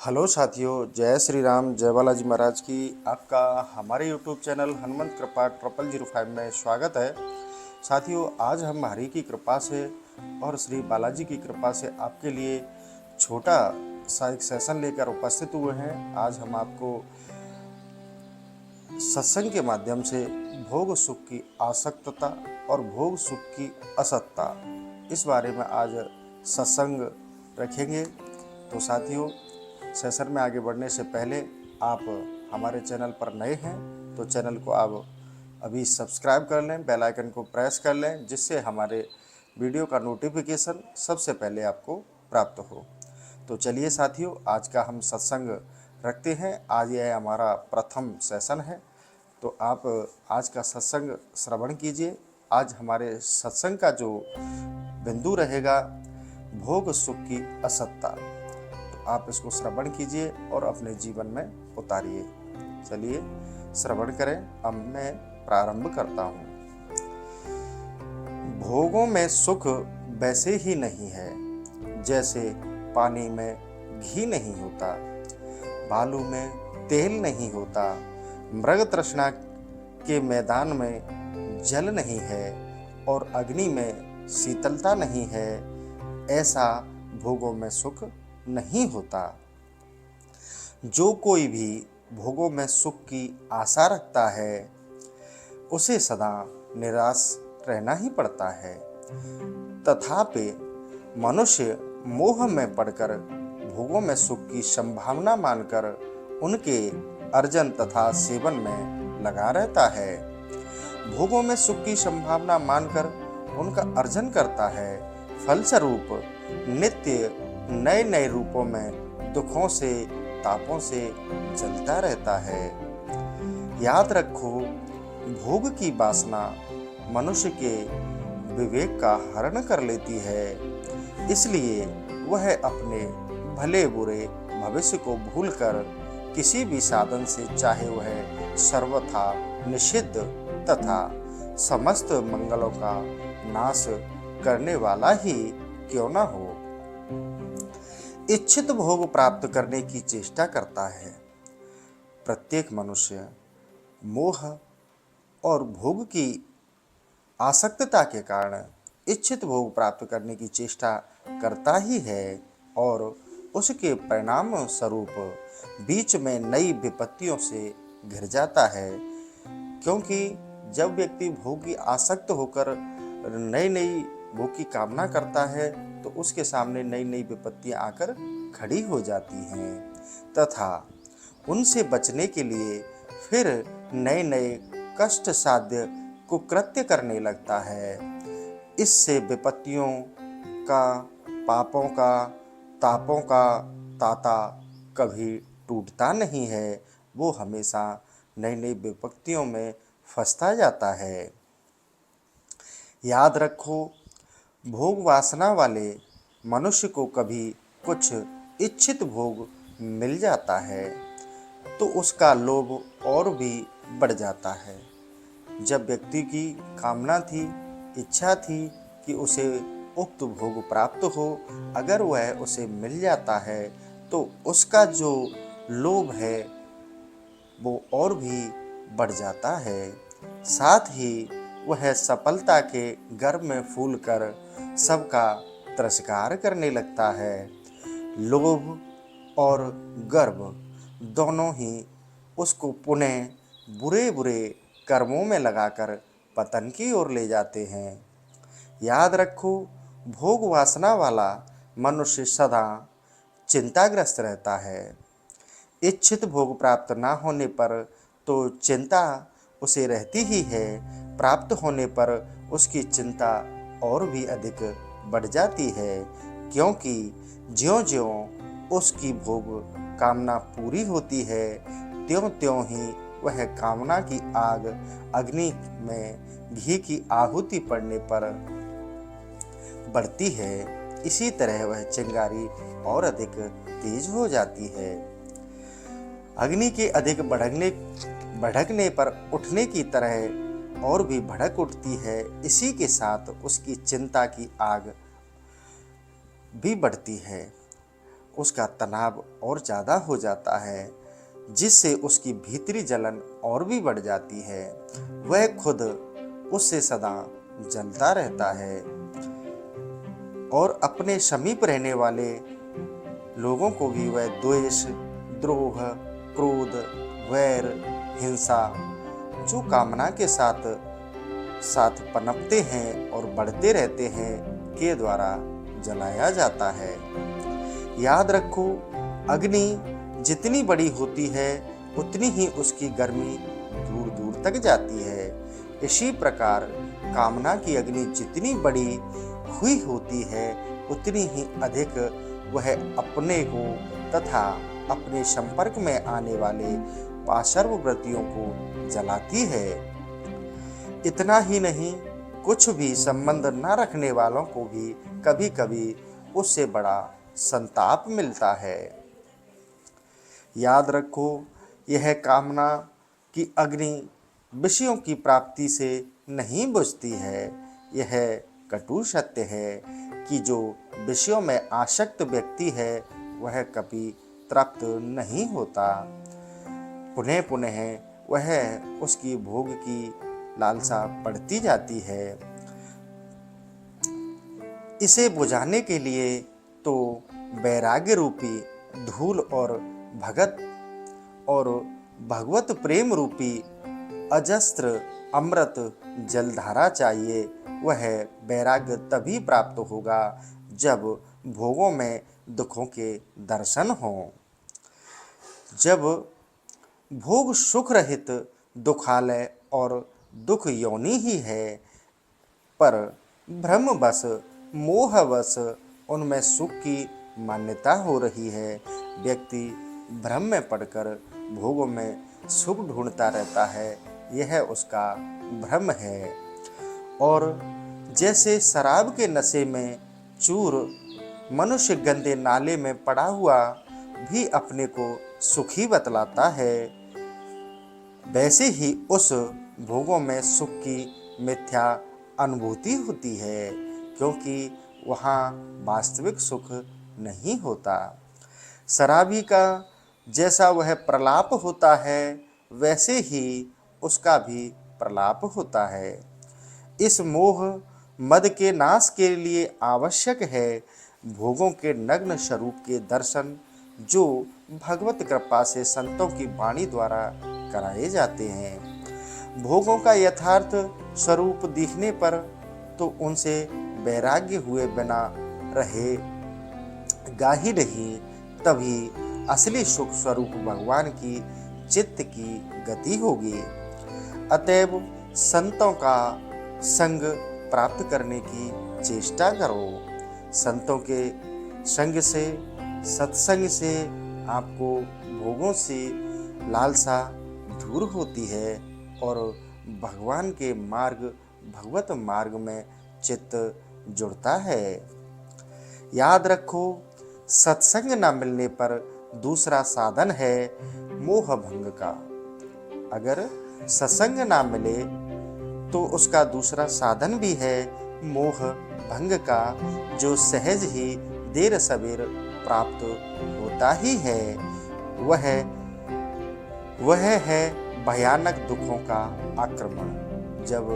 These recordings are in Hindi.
हेलो साथियों, जय श्री राम, जय बालाजी महाराज की। आपका हमारे यूट्यूब चैनल हनुमंत कृपा 0005 में स्वागत है। साथियों, आज हम हरि की कृपा से और श्री बालाजी की कृपा से आपके लिए छोटा सा एक सेशन लेकर उपस्थित हुए हैं। आज हम आपको सत्संग के माध्यम से भोग सुख की आसक्तता और भोग सुख की असत्ता, इस बारे में आज सत्संग रखेंगे। तो साथियों, सेशन में आगे बढ़ने से पहले आप हमारे चैनल पर नए हैं तो चैनल को आप अभी सब्सक्राइब कर लें, बेल आइकन को प्रेस कर लें, जिससे हमारे वीडियो का नोटिफिकेशन सबसे पहले आपको प्राप्त हो। तो चलिए साथियों, आज का हम सत्संग रखते हैं। आज यह हमारा प्रथम सेशन है, तो आप आज का सत्संग श्रवण कीजिए। आज हमारे सत्संग का जो बिंदु रहेगा, भोग सुख की असत्ता। तो आप इसको श्रवण कीजिए और अपने जीवन में उतारिए। चलिए श्रवण करें। अब मैं प्रारंभ करता हूँ। भोगों में सुख वैसे ही नहीं है जैसे पानी में घी नहीं होता, बालू में तेल नहीं होता, मृग तृष्णा के मैदान में जल नहीं है और अग्नि में शीतलता नहीं है, ऐसा भोगों में सुख नहीं होता। जो कोई भी भोगों में सुख की आशा रखता है, उसे सदा निराश रहना ही पड़ता है। तथापि मनुष्य मोह में पड़कर भोगों में सुख की संभावना मानकर उनके अर्जन तथा सेवन में लगा रहता है। भोगों में सुख की संभावना मानकर उनका अर्जन करता है। फलस्वरूप नित्य नए नए रूपों में दुखों से तापों से जलता रहता है। याद रखो, भोग की वासना मनुष्य के विवेक का हरण कर लेती है, इसलिए वह अपने भले बुरे भविष्य को भूलकर किसी भी साधन से, चाहे वह सर्वथा निषिद्ध तथा समस्त मंगलों का नाश करने वाला ही क्यों न हो, इच्छित भोग प्राप्त करने की चेष्टा करता है। प्रत्येक मनुष्य मोह और भोग की आसक्तता के कारण इच्छित भोग प्राप्त करने की चेष्टा करता ही है और उसके परिणाम स्वरूप बीच में नई विपत्तियों से घिर जाता है। क्योंकि जब व्यक्ति भोग की आसक्त होकर नई नई भोग की कामना करता है, तो उसके सामने नई नई विपत्तियां आकर खड़ी हो जाती हैं तथा उनसे बचने के लिए फिर नए नए कष्ट साध्य कुकृत्य करने लगता है। इससे विपत्तियों का, पापों का, तापों का ताता कभी टूटता नहीं है, वो हमेशा नई नई विपत्तियों में फंसता जाता है। याद रखो, भोग वासना वाले मनुष्य को कभी कुछ इच्छित भोग मिल जाता है तो उसका लोभ और भी बढ़ जाता है। जब व्यक्ति की कामना थी, इच्छा थी कि उसे उक्त भोग प्राप्त हो, अगर वह उसे मिल जाता है तो उसका जो लोभ है वो और भी बढ़ जाता है। साथ ही वह सफलता के गर्व में फूलकर सबका तिरस्कार करने लगता है। लोभ और गर्व दोनों ही उसको पुनः बुरे बुरे कर्मों में लगाकर पतन की ओर ले जाते हैं। याद रखो, भोग वासना वाला मनुष्य सदा चिंताग्रस्त रहता है। इच्छित भोग प्राप्त ना होने पर तो चिंता उसे रहती ही है, प्राप्त होने पर उसकी चिंता और भी अधिक बढ़ जाती है। क्योंकि ज्यों-ज्यों उसकी भोग कामना पूरी होती है, त्यों-त्यों ही वह कामना की आग अग्नि में घी की आहुति पड़ने पर बढ़ती है। इसी तरह वह चिंगारी और अधिक तेज हो जाती है। अग्नि के अधिक भड़कने पर उठने की तरह और भी भड़क उठती है। इसी के साथ उसकी चिंता की आग भी बढ़ती है। उसका तनाव और ज़्यादा हो जाता है, जिससे उसकी भीतरी जलन और भी बढ़ जाती है। वह खुद उससे सदा जलता रहता है और अपने समीप रहने वाले लोगों को भी वह द्वेष, द्रोह, क्रोध, वैर, हिंसा, जो कामना के साथ साथ पनपते हैं और बढ़ते रहते हैं, के द्वारा जलाया जाता है। याद रखो, अग्नि जितनी बड़ी होती है उतनी ही उसकी गर्मी दूर दूर तक जाती है। इसी प्रकार कामना की अग्नि जितनी बड़ी हुई होती है उतनी ही अधिक वह अपने को तथा अपने संपर्क में आने वाले पार्श्ववर्तियों को जलाती है। इतना ही नहीं, कुछ भी संबंध न रखने वालों को भी कभी कभी उससे बड़ा संताप मिलता है। याद रखो, यह कामना की अग्नि विषयों की प्राप्ति से नहीं बुझती है। यह कटु सत्य है कि जो विषयों में आसक्त व्यक्ति है वह कभी तृप्त नहीं होता। पुनः पुनः वह उसकी भोग की लालसा बढ़ती जाती है। इसे बुझाने के लिए तो वैराग्य रूपी धूल और भगवत प्रेम रूपी अजस्त्र अमृत जलधारा चाहिए। वह वैराग्य तभी प्राप्त होगा जब भोगों में दुखों के दर्शन हों। जब भोग सुख रहित दुखालय और दुख योनि ही है, पर भ्रमवश मोहवश उनमें सुख की मान्यता हो रही है। व्यक्ति भ्रम में पड़कर भोगों में सुख ढूंढता रहता है, यह उसका भ्रम है। और जैसे शराब के नशे में चूर मनुष्य गंदे नाले में पड़ा हुआ भी अपने को सुखी बतलाता है, वैसे ही उस भोगों में सुख की मिथ्या अनुभूति होती है, क्योंकि वहाँ वास्तविक सुख नहीं होता। शराबी का जैसा वह प्रलाप होता है, वैसे ही उसका भी प्रलाप होता है। इस मोह मद के नाश के लिए आवश्यक है भोगों के नग्न स्वरूप के दर्शन, जो भगवत कृपा से संतों की वाणी द्वारा कराए जाते हैं। भोगों का यथार्थ स्वरूप दिखने पर तो उनसे वैराग्य हुए बिना रहेगा ही नहीं, तभी असली सुख स्वरूप भगवान की चित्त की गति होगी। अतएव संतों का संग प्राप्त करने की चेष्टा करो। संतों के संग से, सत्संग से आपको भोगों से लालसा दूर होती है और भगवान के मार्ग, भगवत मार्ग में चित्त जुड़ता है। याद रखो, सत्संग न मिलने पर दूसरा साधन है मोह भंग का। अगर सत्संग ना मिले तो उसका दूसरा साधन भी है मोह भंग का, जो सहज ही देर सवेर प्राप्त होता ही है। वह है भयानक दुखों का आक्रमण। जब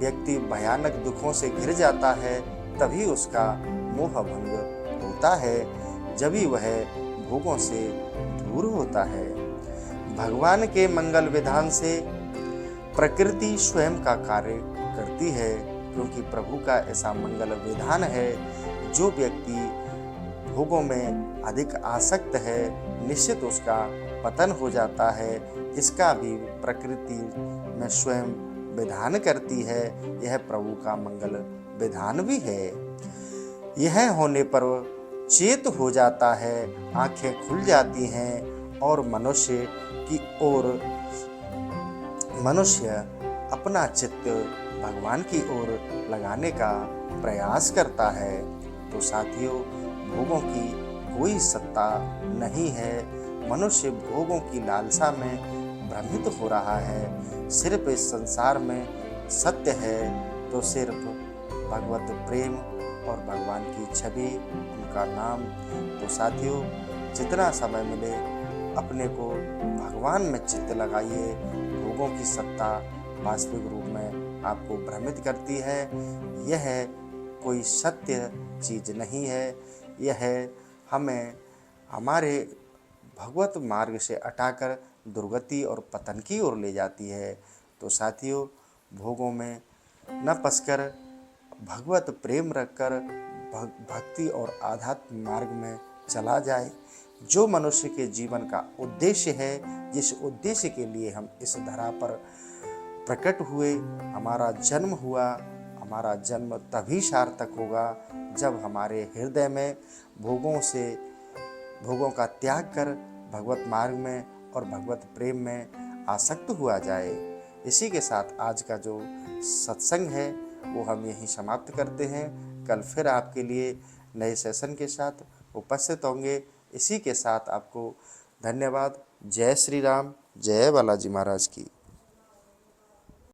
व्यक्ति भयानक दुखों से घिर जाता है तभी उसका मोह भंग होता है, जभी वह भोगों से दूर होता है। भगवान के मंगल विधान से प्रकृति स्वयं का कार्य करती है, क्योंकि प्रभु का ऐसा मंगल विधान है। जो व्यक्ति भोगों में अधिक आसक्त है, निश्चित उसका पतन हो जाता है। इसका भी प्रकृति में स्वयं विधान करती है। यह प्रभु का मंगल विधान भी है। यह होने पर चेत हो जाता है, आंखें खुल जाती हैं और मनुष्य अपना चित्त भगवान की ओर लगाने का प्रयास करता है। तो साथियों, भोगों की कोई सत्ता नहीं है। मनुष्य भोगों की लालसा में भ्रमित हो रहा है। सिर्फ इस संसार में सत्य है तो सिर्फ भगवत प्रेम और भगवान की छवि उनका नाम। तो साथियों, जितना समय मिले अपने को भगवान में चित्त लगाइए। भोगों की सत्ता वास्तविक रूप में आपको भ्रमित करती है। यह कोई सत्य चीज नहीं है। यह हमें हमारे भगवत मार्ग से हटाकर दुर्गति और पतन की ओर ले जाती है। तो साथियों, भोगों में न फंसकर भगवत प्रेम रखकर भक्ति और आध्यात्म मार्ग में चला जाए। जो मनुष्य के जीवन का उद्देश्य है, जिस उद्देश्य के लिए हम इस धरा पर प्रकट हुए, हमारा जन्म हुआ, हमारा जन्म तभी सार्थक होगा जब हमारे हृदय में भोगों का त्याग कर भगवत मार्ग में और भगवत प्रेम में आसक्त हुआ जाए। इसी के साथ आज का जो सत्संग है वो हम यहीं समाप्त करते हैं। कल फिर आपके लिए नए सेशन के साथ उपस्थित होंगे। इसी के साथ आपको धन्यवाद। जय श्री राम, जय बालाजी महाराज की।